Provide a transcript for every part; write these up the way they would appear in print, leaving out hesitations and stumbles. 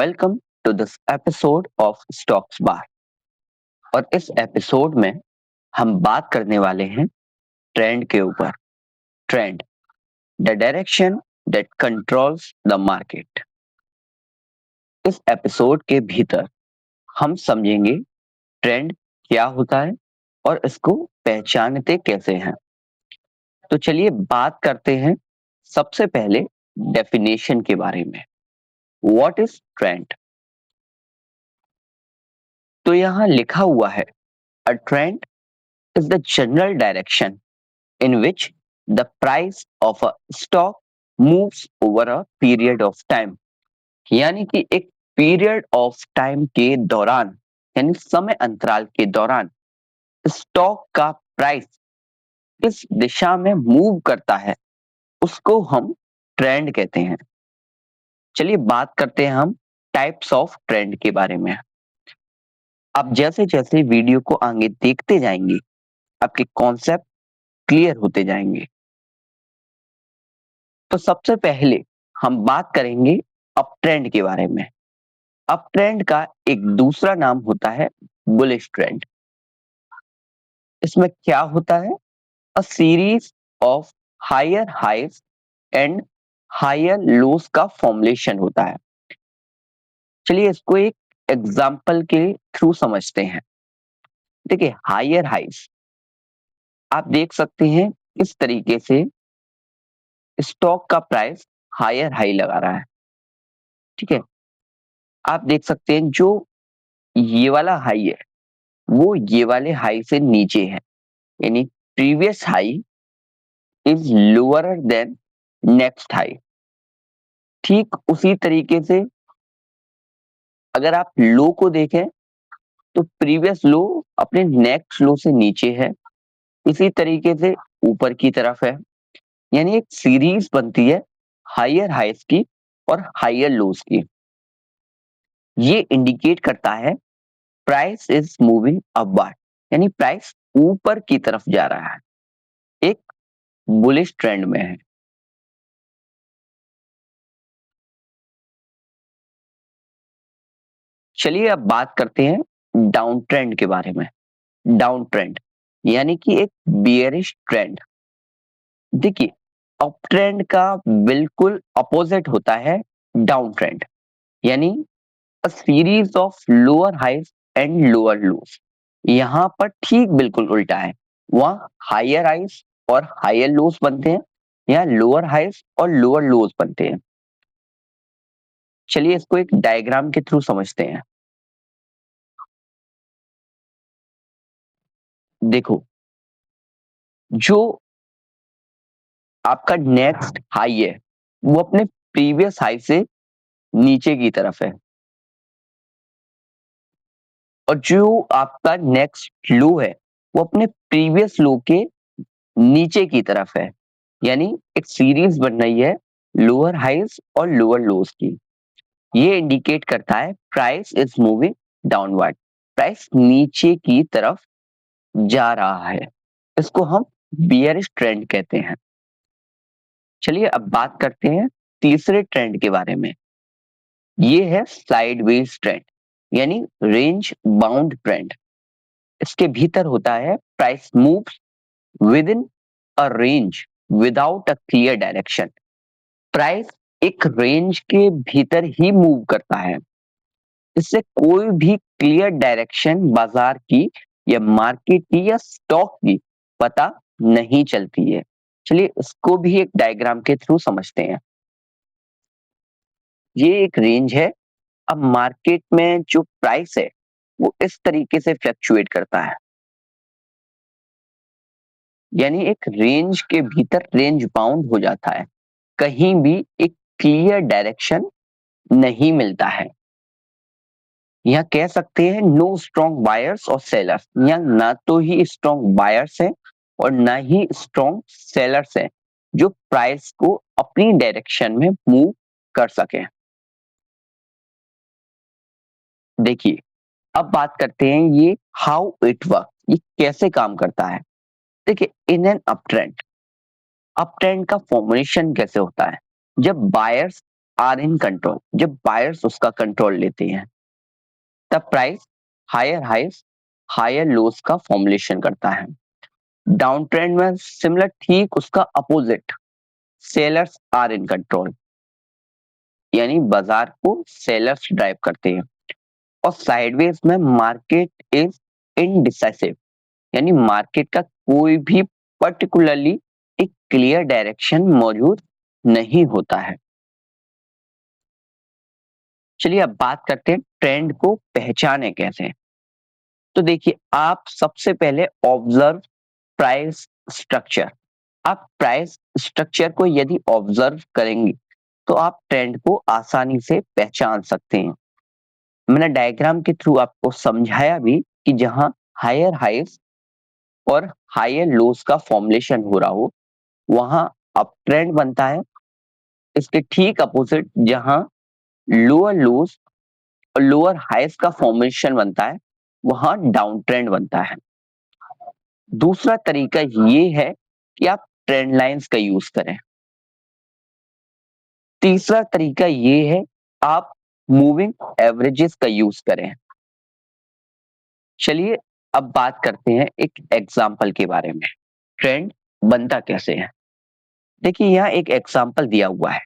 Welcome to this episode of stocks bar. और इस episode में हम बात करने वाले हैं ट्रेंड के ऊपर। Trend, the direction that controls the market. इस एपिसोड के भीतर हम समझेंगे ट्रेंड क्या होता है और इसको पहचानते कैसे हैं। तो चलिए बात करते हैं सबसे पहले डेफिनेशन के बारे में। What is trend? तो यहाँ लिखा हुआ है, a trend is the general direction in which the price of a stock moves over a period of time। यानी कि एक पीरियड ऑफ टाइम के दौरान, यानी समय अंतराल के दौरान स्टॉक का प्राइस किस दिशा में मूव करता है उसको हम ट्रेंड कहते हैं। चलिए बात करते हैं हम टाइप्स ऑफ ट्रेंड के बारे में। आप जैसे जैसे वीडियो को आगे देखते जाएंगे आपके कॉन्सेप्ट क्लियर होते जाएंगे। तो सबसे पहले हम बात करेंगे अप ट्रेंड के बारे में। अप ट्रेंड का एक दूसरा नाम होता है बुलिश ट्रेंड। इसमें क्या होता है? A series of higher highs and higher lows का फॉर्मुलेशन होता है। चलिए इसको एक एग्जांपल के थ्रू समझते हैं। देखिए हायर हाइज आप देख सकते हैं इस तरीके से स्टॉक का प्राइस हायर हाई लगा रहा है। ठीक है, आप देख सकते हैं जो ये वाला हाई है वो ये वाले हाई से नीचे है, यानी previous high is lower than next high. ठीक उसी तरीके से अगर आप लो को देखें तो प्रीवियस लो अपने नेक्स्ट लो से नीचे है, इसी तरीके से ऊपर की तरफ है। यानी एक सीरीज बनती है हायर हाइस की और हायर लोस की। ये इंडिकेट करता है प्राइस इज मूविंग अपवर्ड, यानी प्राइस ऊपर की तरफ जा रहा है, एक बुलिश ट्रेंड में है। चलिए अब बात करते हैं डाउन ट्रेंड के बारे में। डाउन ट्रेंड यानी कि एक बियरिश ट्रेंड। देखिए अप ट्रेंड का बिल्कुल अपोजिट होता है डाउन ट्रेंड, यानी a series of lower highs and lower lows. यहाँ पर ठीक बिल्कुल उल्टा है, वहाँ हायर हाइज और हायर लोस बनते हैं, यहाँ लोअर हाइज और लोअर लोस बनते हैं। चलिए इसको एक डायग्राम के थ्रू समझते हैं। देखो जो आपका नेक्स्ट हाई है वो अपने प्रीवियस हाई से नीचे की तरफ है, और जो आपका नेक्स्ट लो है वो अपने प्रीवियस लो के नीचे की तरफ है। यानी एक सीरीज बन रही है लोअर हाइज और लोअर लोस की। ये इंडिकेट करता है price is moving downward, price नीचे की तरफ जा रहा है। इसको हम बियरिश ट्रेंड कहते हैं। चलिए अब बात करते हैं तीसरे ट्रेंड के बारे में। ये है साइडवेज ट्रेंड, यानी रेंज बाउंड ट्रेंड। इसके भीतर होता है price moves with in a range without a clear direction. Price एक रेंज के भीतर ही मूव करता है, इससे कोई भी क्लियर डायरेक्शन बाजार की या मार्केट की या स्टॉक की पता नहीं चलती है। चलिए इसको भी एक डायग्राम के थ्रू समझते हैं। ये एक रेंज है। अब मार्केट में जो प्राइस है वो इस तरीके से फ्लक्चुएट करता है, यानी एक रेंज के भीतर रेंज बाउंड हो जाता है, कहीं भी एक क्लियर डायरेक्शन नहीं मिलता है। यहाँ कह सकते हैं नो स्ट्रॉन्ग बायर्स और सेलर्स। यहाँ ना तो ही स्ट्रॉन्ग बायर्स हैं और ना ही स्ट्रॉन्ग सेलर्स हैं जो प्राइस को अपनी डायरेक्शन में मूव कर सके। देखिए अब बात करते हैं ये हाउ इट वर्क, ये कैसे काम करता है। देखिए इन एन अप ट्रेंड का फॉर्मेशन कैसे होता है? जब बायर्स आर इन कंट्रोल, जब बायर्स उसका कंट्रोल लेते हैं तब price higher highs higher lows का फॉर्मुलेशन करता है। डाउन ट्रेंड में सिमिलर ठीक उसका opposite, sellers are in control, यानी बाजार को सेलर्स ड्राइव करते हैं। और साइडवेज में मार्केट इज इनडिसाइसिव, यानी मार्केट का कोई भी पर्टिकुलरली एक क्लियर डायरेक्शन मौजूद नहीं होता है। चलिए अब बात करते हैं ट्रेंड को पहचाने कैसे। तो देखिए, आप सबसे पहले ऑब्जर्व प्राइस स्ट्रक्चर। आप प्राइस स्ट्रक्चर को यदि ऑब्जर्व करेंगे तो आप ट्रेंड को आसानी से पहचान सकते हैं। मैंने डायग्राम के थ्रू आपको समझाया भी कि जहां हायर हाइस और हायर लोस का फॉर्मुलेशन हो रहा हो वहां अप ट्रेंड बनता है। इसके ठीक अपोजिट जहां लोअर लोस और लोअर हाइस का फॉर्मेशन बनता है वहां डाउन ट्रेंड बनता है। दूसरा तरीका ये है कि आप ट्रेंड लाइंस का यूज करें। तीसरा तरीका ये है आप मूविंग एवरेजेस का यूज करें। चलिए अब बात करते हैं एक एग्जाम्पल के बारे में, ट्रेंड बनता कैसे है। देखिए यहाँ एक एग्जाम्पल दिया हुआ है।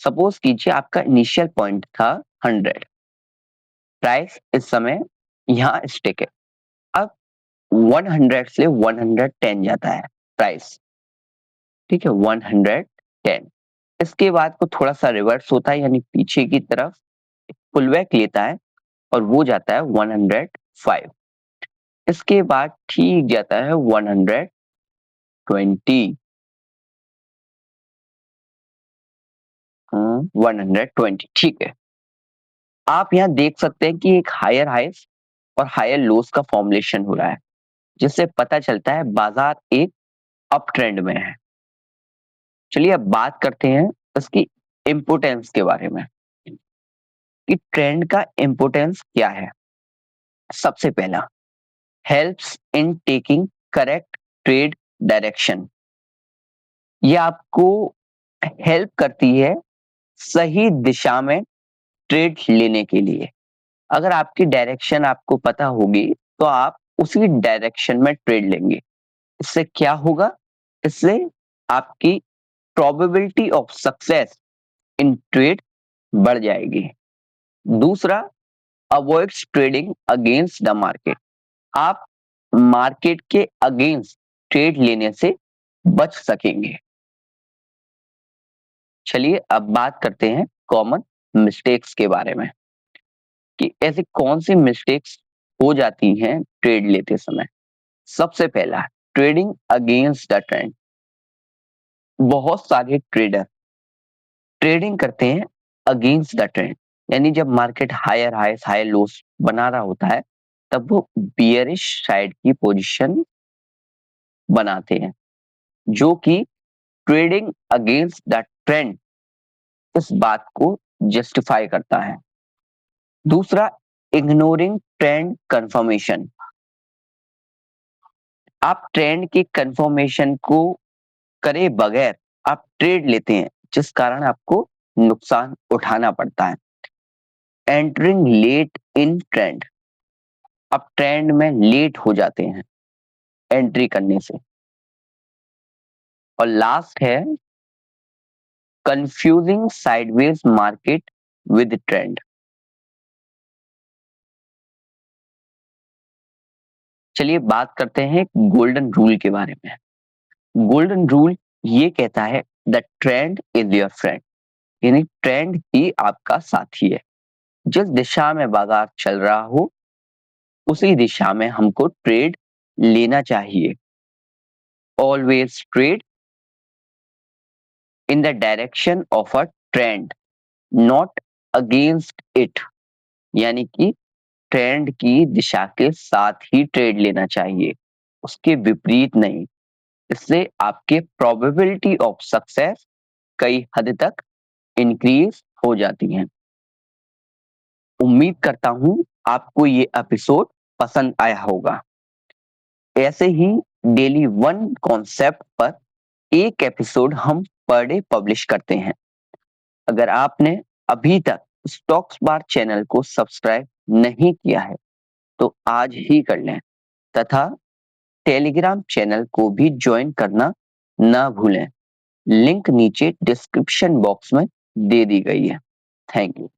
सपोज कीजिए आपका इनिशियल पॉइंट था 100, प्राइस इस समय यहाँ स्टिक है। अब 100 से 110 जाता है प्राइस, ठीक है, 110। इसके बाद वो थोड़ा सा रिवर्स होता है, यानी पीछे की तरफ पुल बैक लेता है और वो जाता है 105। इसके बाद ठीक जाता है 120, 120, ठीक है। आप यहाँ देख सकते हैं कि एक हायर हाइस और हायर लोस का फॉर्मुलेशन हो रहा है, जिससे पता चलता है बाजार एक अप ट्रेंड में है। चलिए अब बात करते हैं इसकी इम्पोर्टेंस के बारे में कि ट्रेंड का इम्पोर्टेंस क्या है। सबसे पहला, helps in taking correct trade direction. ये आपको हेल्प करती है सही दिशा में ट्रेड लेने के लिए। अगर आपकी डायरेक्शन आपको पता होगी तो आप उसी डायरेक्शन में ट्रेड लेंगे। इससे क्या होगा, इससे आपकी probability of success in trade बढ़ जाएगी। दूसरा, avoids trading against the market. आप मार्केट के अगेंस्ट ट्रेड लेने से बच सकेंगे। चलिए अब बात करते हैं कॉमन मिस्टेक्स के बारे में कि ऐसे कौन सी मिस्टेक्स हो जाती हैं ट्रेड लेते समय। सबसे पहला, ट्रेडिंग अगेंस्ट द ट्रेंड। बहुत सारे ट्रेडर ट्रेडिंग करते हैं अगेंस्ट द ट्रेंड, यानी जब market higher highs higher loss बना रहा होता है तब वो बियरिश साइड की पोजीशन बनाते हैं, जो कि ट्रेडिंग अगेंस्ट द ट्रेंड इस बात को जस्टिफाई करता है। दूसरा, इग्नोरिंग ट्रेंड कंफर्मेशन। आप ट्रेंड के कंफर्मेशन को करे बगैर आप ट्रेड लेते हैं, जिस कारण आपको नुकसान उठाना पड़ता है। Entering late in trend. आप ट्रेंड में लेट हो जाते हैं एंट्री करने से। और लास्ट है confusing sideways market with trend. चलिए बात करते हैं गोल्डन रूल के बारे में। गोल्डन रूल ये कहता है the trend is your friend, यानी ट्रेंड ही आपका साथी है। जिस दिशा में बाजार चल रहा हो उसी दिशा में हमको ट्रेड लेना चाहिए। Always trade in the direction of a trend, not against it, यानी कि ट्रेंड की दिशा के साथ ही ट्रेड लेना चाहिए, उसके विपरीत नहीं। इससे आपके प्रोबेबिलिटी ऑफ सक्सेस कई हद तक इंक्रीज हो जाती हैं। उम्मीद करता हूं आपको ये एपिसोड पसंद आया होगा। ऐसे ही डेली वन कॉन्सेप्ट पर एक एपिसोड हम पर डे पब्लिश करते हैं। अगर आपने अभी तक स्टॉक्स बार चैनल को सब्सक्राइब नहीं किया है तो आज ही कर लें तथा टेलीग्राम चैनल को भी ज्वाइन करना ना भूलें। लिंक नीचे डिस्क्रिप्शन बॉक्स में दे दी गई है। Thank you.